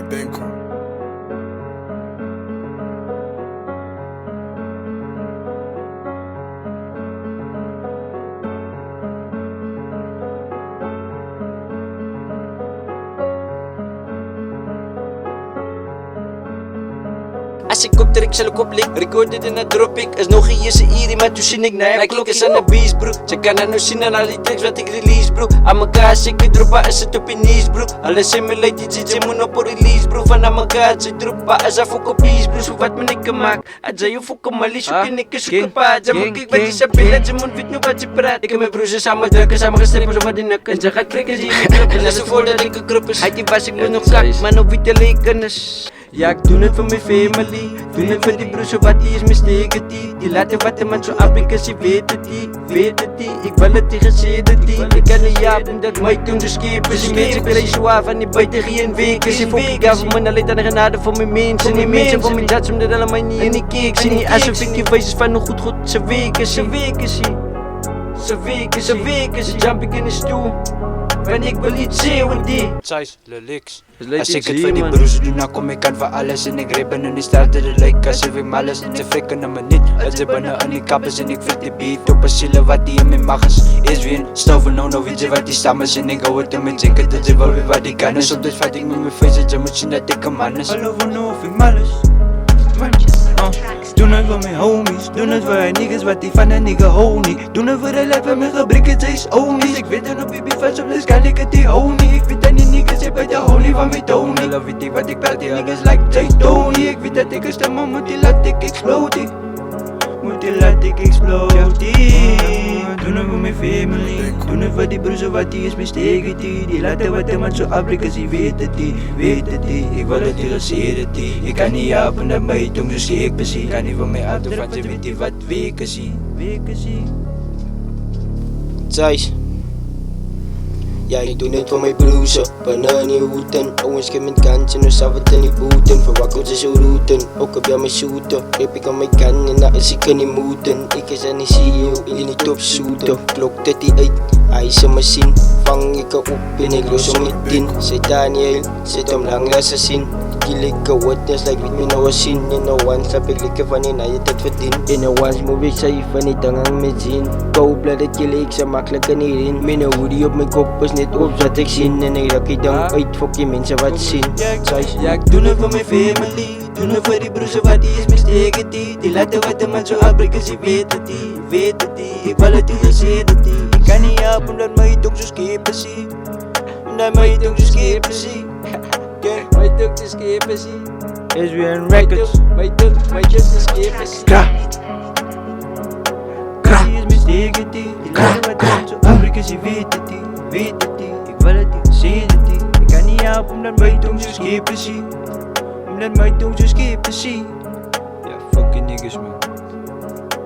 Mabenko. Als ik optrek zal ik oplik, recorden en dat drop ik. Alsnog hier ze hier, maar toen zin ik naar mijn klok is aan de beast bro. Ze kan er nou zien aan al die tracks wat ik release bro. Aan mekaar zeker droppen als het op je knees bro. Alles simulate iets, ze moet op release bro. Van aan mekaar ze droppen als ze fuck op ease bro. Zo wat me nikke maak, als je fuck op mali, zoek je nikke zoek op paard. Ze moet kijk wat je sabi, laat ze mond weet nu wat je praat. Ik heb mijn broers samen drukken, samen gestrippen zo wat die nukken. En ze gaat prikken, zie je niet en ze voordat ik een krupp is. Hij die was, ik ben nog kak, maar nog witte lekenis. Ja, ik doe het voor mijn family. Doe het voor die broers, wat die is mistake die. Die laten wat de man zo afbikken, ze weten die. Weten die, ik wil het tegen zeden die. Ik kan niet japen, dat mij toen de schepen. Ze mensen krijgen zwaar van die buiten geen weken. Ze fucking government, alleen dan genade voor mijn mensen. Die mensen voor mijn dads, omdat allemaal niet in die cake. Ze niet alsof ik die wijzes van nog goed, ze weken. Ze weken, zie. Ze weken, ze jump ik in de stoel. Want ik wil iets zien met die. Size, leliks. Als ik het voor die broers doe, dan kom ik aan voor alles. En ik rippen en die starten de lijk als if ik males. Ze frikken naar me niet, als ze bannen aan die kappers. En ik fit die beat op een zielen wat die in mijn magas. Is weer een stoven, no weet je wat die stammen. En ik hou het om met zinken, dat ze wel weer wat die kan. En soms fight ik met mijn face, ze moet zien dat ik een man is. Hallo van of ik males. Doe het voor mijn homies, doe het voor die niggas wat die van een nigga honie. Doe het voor de lijf van mijn gebreken, zij is homies. Ik weet er op baby vast op, dus kan ik het die honie. Ik weet dat die niggas heb uit de holy van mijn Tony. Love weet ik wat ik praat, die niggas like Jay Tony. Ik weet dat ik een stem, maar moet die laat ik explodie. Moet die laat ik explodie. Doe het voor mijn family, doe het voor die broers wat die is mistake die. Die laten wat de man zo afbreken, ze weten die. Ik wil het hier gezeren die. Ik kan niet helpen dat mij toen dus ik bezie. Ik kan niet van mij uit van ze weet die wat weken zie. Size. Ja, ik doe het voor mijn broers, banaan hoeten. Owens geef mijn kantje, nu zou het in die boeten. Verwakkeld ze zo routen, ook op jou mijn shooten. Grip ik aan mijn kan en dat is ik kan niet moeten. Ik is aan die CEO, in die top shooten. Klok 38, hij is aan mijn zin. Vang ik op en ik los om mijn tin. Zit Daniel, zit om lang laten zien. Kill ik a witness like with me nou a sin. In no one stap ik likken van die na je tijd verdien. In no one's movie zei van die tangang met zin. Koopbladen kill ik ze makkelijk er niet in. Mijn hoodie op mijn kop is net op wat ik zien. En ik rak je dan uit, fuck je mensen wat zien. Ja, ik doe het voor mijn family. Doe het voor die broers wat die is mistake die. Die laten wat de man zo afbreken, ze weten die. Ik wil het hier gezeten die. Ik kan niet helpen omdat mij toch zo schepen zie. Omdat mij toch zo schepen zie. Mij toch de schepen zie. Is weer een records. Mij toch de schepen zie. Kra. Die is mistake die. Die laten wat de man zo afbreken, ze weten die. Ik wil het hier gezeten die. Ik kan niet helpen omdat mij toch zo schepen zie. Omdat mij toch zo schepen zie. Ja, fucking niggas man.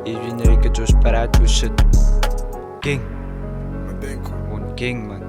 Is weer een record zo paraat voor shit. King. Mabenko. Gewoon king man.